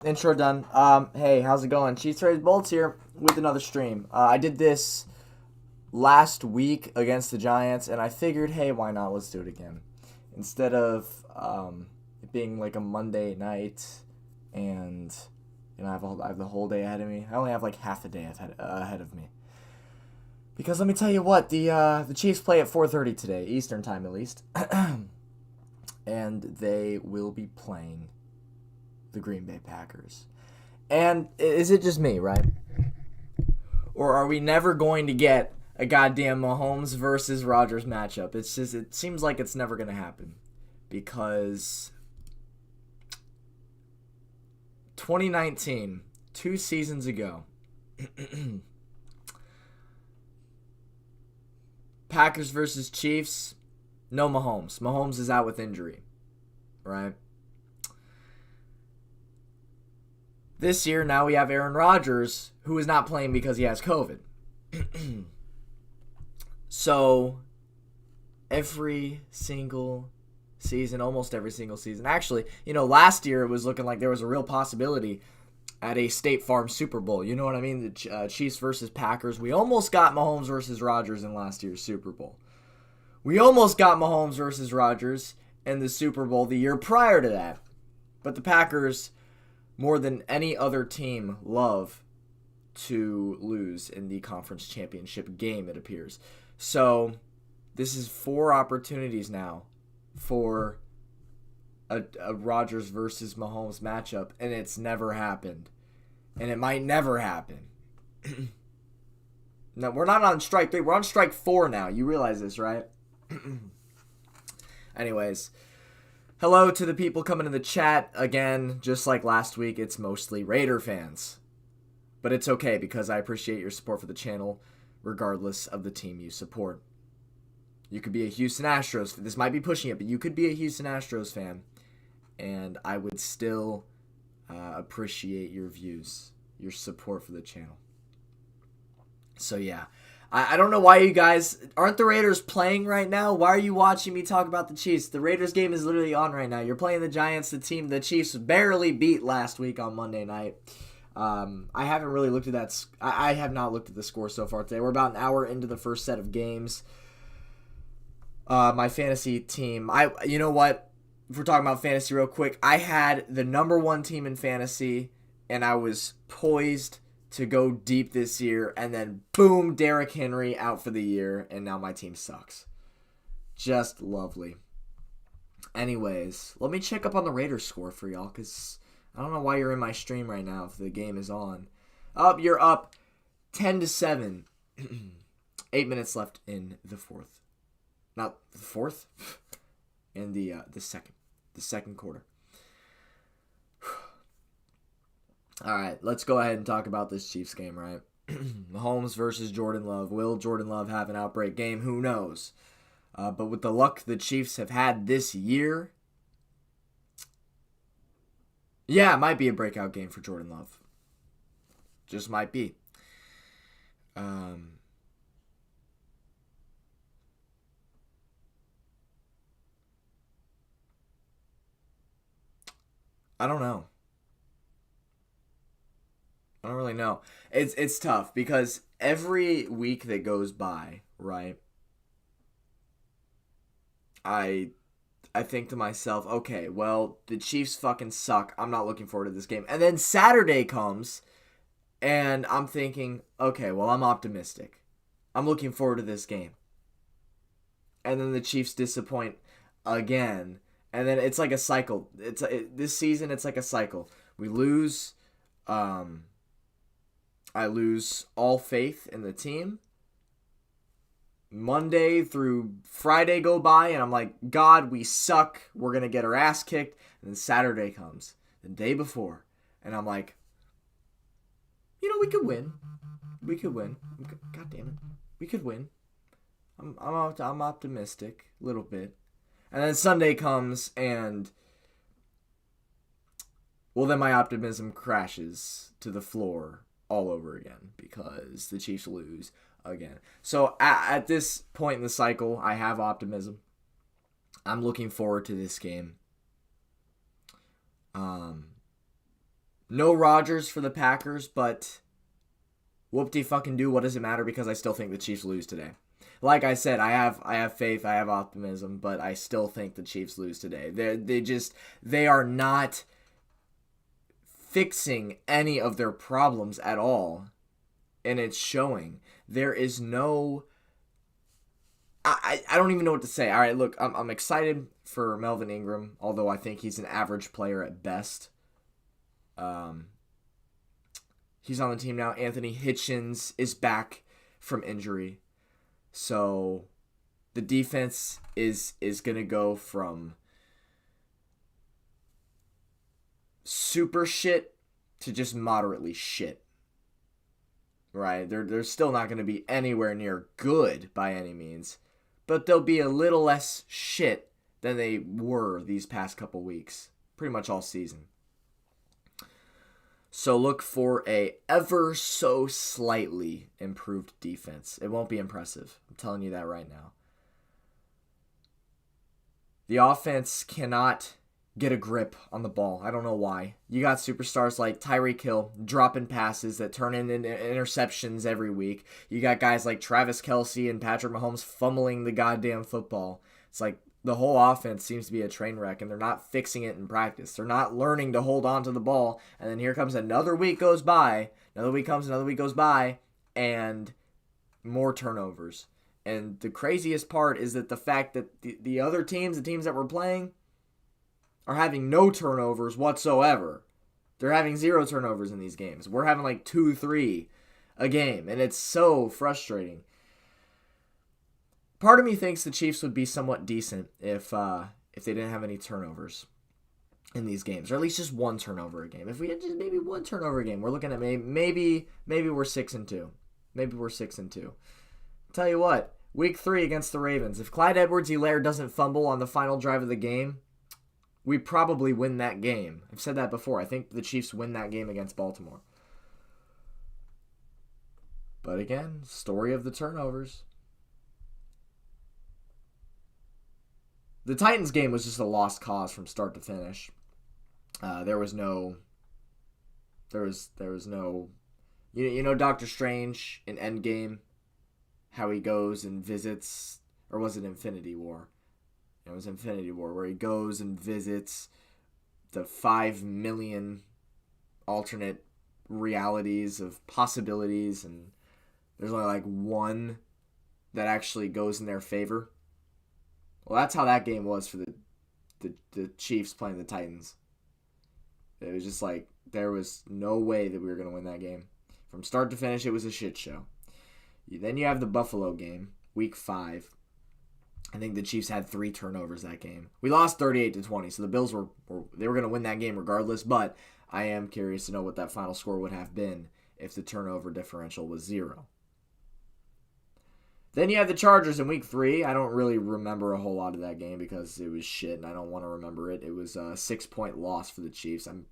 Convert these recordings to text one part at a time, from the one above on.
Intro done. Hey, how's it going? ChiefsRaysBolts here with another stream. I did this last week against the Giants, and I figured, hey, why not? Let's do it again. Instead of it being like a Monday night, and I have the whole day ahead of me. I only have like half a day ahead of me. Because let me tell you what, the Chiefs play at 4:30 today, Eastern time at least, and they will be playing the Green Bay Packers. And is it just me, right? Or are we never going to get a goddamn Mahomes versus Rodgers matchup? It seems like it's never going to happen. Because 2019, 2 seasons ago, Packers versus Chiefs, no Mahomes. Mahomes is out with injury, right? This year, now we have Aaron Rodgers, who is not playing because he has COVID. So, every single season, almost every single season. Actually, last year it was looking like there was a real possibility at a State Farm Super Bowl. You know what I mean? The Chiefs versus Packers. We almost got Mahomes versus Rodgers in last year's Super Bowl. We almost got Mahomes versus Rodgers in the Super Bowl the year prior to that. But the Packers, more than any other team, love to lose in the conference championship game, it appears. So, this is 4 opportunities now for a Rodgers versus Mahomes matchup, and it's never happened. And it might never happen. No, we're not on strike 3. We're on strike 4 now. You realize this, right? Anyways, hello to the people coming in the chat. Again, just like last week, it's mostly Raider fans. But it's okay because I appreciate your support for the channel regardless of the team you support. You could be a Houston Astros. This might be pushing it, but you could be a Houston Astros fan, and I would still appreciate your views, your support for the channel. So yeah, I don't know why you guys aren't the Raiders playing right now. Why are you watching me talk about the Chiefs? The Raiders game is literally on right now. You're playing the Giants, the team the Chiefs barely beat last week on Monday night. I haven't really looked at that. I have not looked at the score so far today. We're about an hour into the first set of games. My fantasy team. You know what? If we're talking about fantasy real quick, I had the number 1 team in fantasy, and I was poised to go deep this year, and then boom, Derrick Henry out for the year, and now my team sucks. Just lovely. Anyways, let me check up on the Raiders score for y'all, because I don't know why you're in my stream right now if the game is on. You're up 10-7. 8 minutes left in the fourth. Not the fourth. In the second quarter. All right, let's go ahead and talk about this Chiefs game, right? Mahomes versus Jordan Love. Will Jordan Love have an outbreak game? Who knows? But with the luck the Chiefs have had this year, yeah, it might be a breakout game for Jordan Love. Just might be. I don't know. I don't really know. It's tough because every week that goes by, right? I think to myself, okay, well, the Chiefs fucking suck. I'm not looking forward to this game. And then Saturday comes, and I'm thinking, okay, well, I'm optimistic. I'm looking forward to this game. And then the Chiefs disappoint again. And then it's like a cycle. This season, it's like a cycle. We lose. I lose all faith in the team. Monday through Friday go by, and I'm like, God, we suck. We're going to get our ass kicked. And then Saturday comes, the day before, and I'm like, we could win. We could win. God damn it. We could win. I'm optimistic a little bit. And then Sunday comes, and well, then my optimism crashes to the floor all over again because the Chiefs lose again. So at this point in the cycle, I have optimism. I'm looking forward to this game. No Rodgers for the Packers, but whoop-de-fucking-do, what does it matter, because I still think the Chiefs lose today. Like I said, I have faith, I have optimism, but I still think the Chiefs lose today. They are not fixing any of their problems at all, and it's showing. There is no... I don't even know what to say. All right, look, I'm excited for Melvin Ingram, although I think he's an average player at best. He's on the team now. Anthony Hitchens is back from injury. So the defense is going to go from super shit to just moderately shit. Right? They're still not going to be anywhere near good by any means, but they'll be a little less shit than they were these past couple weeks. Pretty much all season. So look for a ever so slightly improved defense. It won't be impressive. I'm telling you that right now. The offense cannot get a grip on the ball. I don't know why. You got superstars like Tyreek Hill dropping passes that turn into interceptions every week. You got guys like Travis Kelce and Patrick Mahomes fumbling the goddamn football. It's like the whole offense seems to be a train wreck, and they're not fixing it in practice. They're not learning to hold on to the ball, and then here comes another week goes by, another week goes by, and more turnovers. And the craziest part is that the fact that the other teams, the teams that we're playing, are having no turnovers whatsoever. They're having 0 turnovers in these games. We're having like 2, 3 a game, and it's so frustrating. Part of me thinks the Chiefs would be somewhat decent if they didn't have any turnovers in these games, or at least just 1 turnover a game. If we had just maybe 1 turnover a game, we're looking at maybe we're 6-2. Maybe we're 6-2. Tell you what, week 3 against the Ravens, if Clyde Edwards-Helaire doesn't fumble on the final drive of the game, we probably win that game. I've said that before. I think the Chiefs win that game against Baltimore. But again, story of the turnovers. The Titans game was just a lost cause from start to finish. There was no, you know Doctor Strange in Endgame, how he goes and visits, or was it Infinity War? It was Infinity War, where he goes and visits the 5 million alternate realities of possibilities, and there's only like one that actually goes in their favor. Well, that's how that game was for the Chiefs playing the Titans. It was just like, there was no way that we were going to win that game. From start to finish, it was a shit show. Then you have the Buffalo game, week 5. I think the Chiefs had 3 turnovers that game. We lost 38-20, so the Bills were going to win that game regardless, but I am curious to know what that final score would have been if the turnover differential was 0. Then you have the Chargers in week 3. I don't really remember a whole lot of that game because it was shit and I don't want to remember it. It was a 6-point loss for the Chiefs. I'm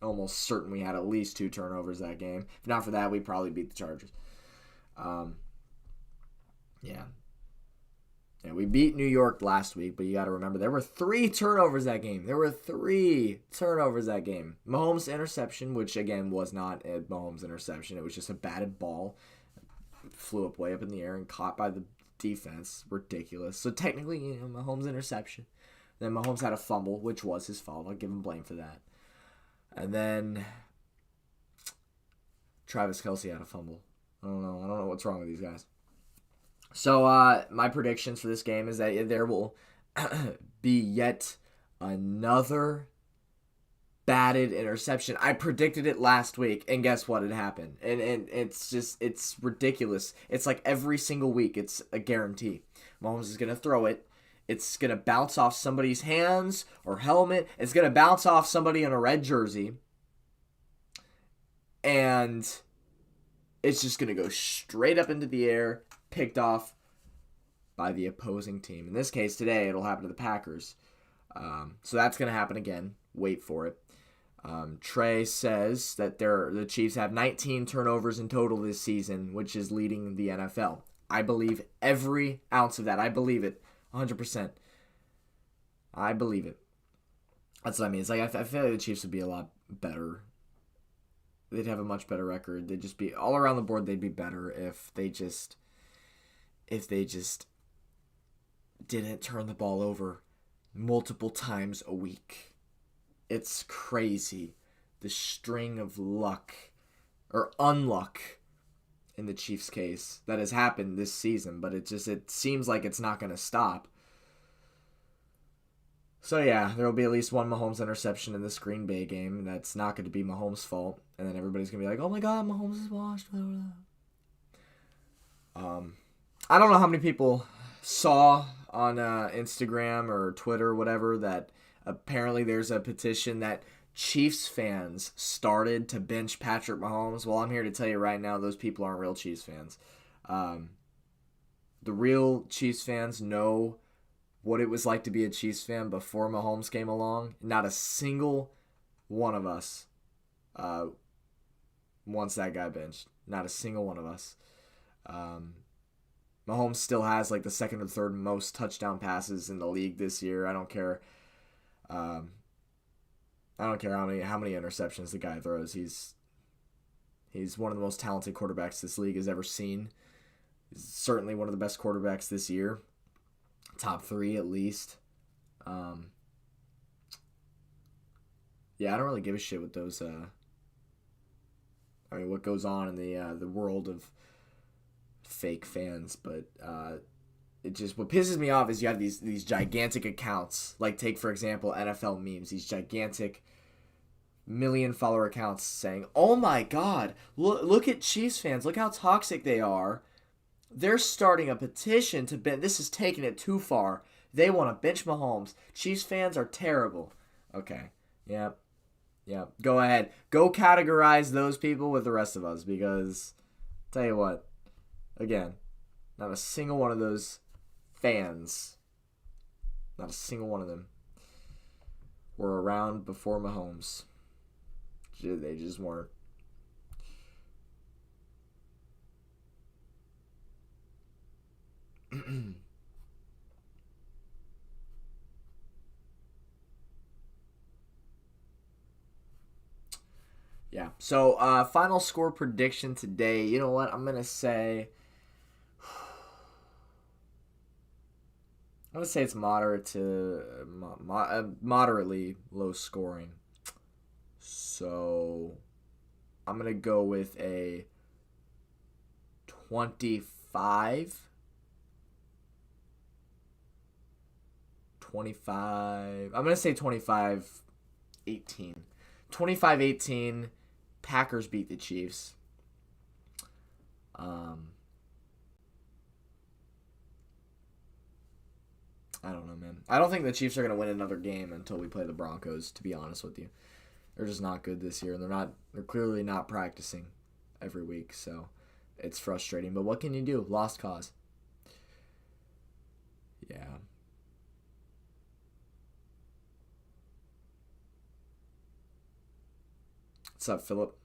almost certain we had at least 2 turnovers that game. If not for that, we probably beat the Chargers. Yeah, we beat New York last week, but you got to remember there were 3 turnovers that game. Mahomes' interception, which again was not a Mahomes interception. It was just a batted ball. Flew up way up in the air and caught by the defense. Ridiculous. So technically, Mahomes' interception. Then Mahomes had a fumble, which was his fault. I'll give him blame for that. And then Travis Kelce had a fumble. I don't know what's wrong with these guys. So my predictions for this game is that there will be yet another batted interception. I predicted it last week, and guess what? It happened. And it's ridiculous. It's like every single week, it's a guarantee. Mahomes is going to throw it. It's going to bounce off somebody's hands or helmet. It's going to bounce off somebody in a red jersey. And it's just going to go straight up into the air, picked off by the opposing team. In this case, today, it'll happen to the Packers. So that's going to happen again. Wait for it. Trey says that the Chiefs have 19 turnovers in total this season, which is leading the NFL. I believe every ounce of that. I believe it 100%. I believe it. That's what I mean. It's like I feel like the Chiefs would be a lot better they'd have a much better record. They'd just be all around the board. They'd be better if they just didn't turn the ball over multiple times a week. It's crazy, the string of luck or unluck in the Chiefs' case that has happened this season, but it seems like it's not going to stop. So yeah, there will be at least one Mahomes interception in this Green Bay game. That's not going to be Mahomes' fault, and then everybody's going to be like, "Oh my God, Mahomes is washed." I don't know how many people saw on Instagram or Twitter, whatever, that apparently there's a petition that Chiefs fans started to bench Patrick Mahomes. Well, I'm here to tell you right now, those people aren't real Chiefs fans. The real Chiefs fans know what it was like to be a Chiefs fan before Mahomes came along. Not a single one of us wants that guy benched. Not a single one of us. Mahomes still has like the second or third most touchdown passes in the league this year. I don't care. I don't care how many interceptions the guy throws. He's one of the most talented quarterbacks this league has ever seen. He's certainly one of the best quarterbacks this year. Top 3 at least. Yeah, I don't really give a shit what those. What goes on in the world of fake fans, but it just, what pisses me off is you have these gigantic accounts, like take for example NFL memes, these gigantic million follower accounts saying, "Oh my God, look at Chiefs fans, look how toxic they are. They're starting a petition to bench. This is taking it too far. They want to bench Mahomes. Chiefs fans are terrible." Okay, yeah. Go ahead, go categorize those people with the rest of us, because tell you what, again, not a single one of those fans, not a single one of them, were around before Mahomes. They just weren't. Yeah. So, final score prediction today. You know what? I'm gonna say it's moderate to moderately low scoring. So I'm going to go with a 25. I'm going to say 25-18. 25-18. Packers beat the Chiefs. I don't know, man. I don't think the Chiefs are going to win another game until we play the Broncos, to be honest with you. They're just not good this year. They're clearly not practicing every week, so it's frustrating. But what can you do? Lost cause. Yeah. What's up, Philip?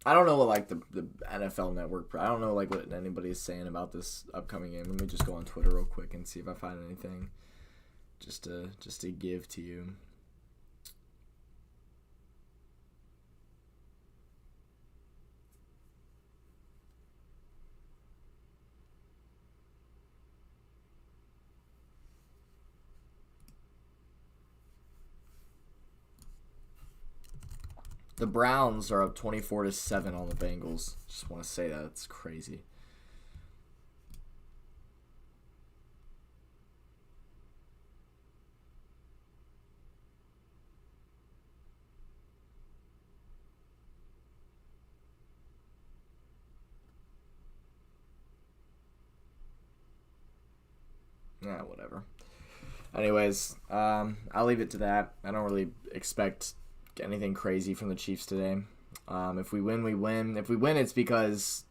I don't know what the NFL Network. I don't know what anybody's saying about this upcoming game. Let me just go on Twitter real quick and see if I find anything just to give to you. The Browns are up 24-7 on the Bengals. Just want to say that. It's crazy. Whatever. Anyways, I'll leave it to that. I don't really expect anything crazy from the Chiefs today. If we win, we win. If we win, it's because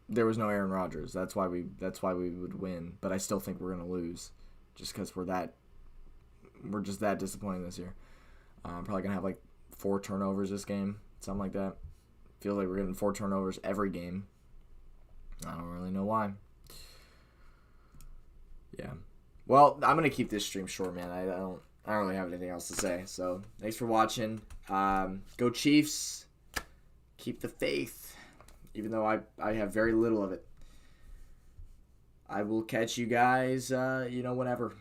there was no Aaron Rodgers. That's why we would win. But I still think we're gonna lose, just because we're just that disappointing this year. Probably gonna have like 4 turnovers this game, something like that. Feels like we're getting 4 turnovers every game. I don't really know why. Yeah. Well, I'm gonna keep this stream short, man. I don't really have anything else to say. So thanks for watching. Go Chiefs. Keep the faith, even though I have very little of it. I will catch you guys, whenever.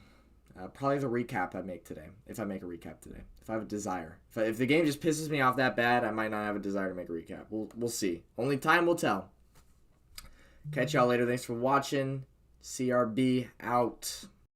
Probably the recap I make today, if I make a recap today. If I have a desire. If the game just pisses me off that bad, I might not have a desire to make a recap. We'll see. Only time will tell. Catch y'all later. Thanks for watching. CRB out.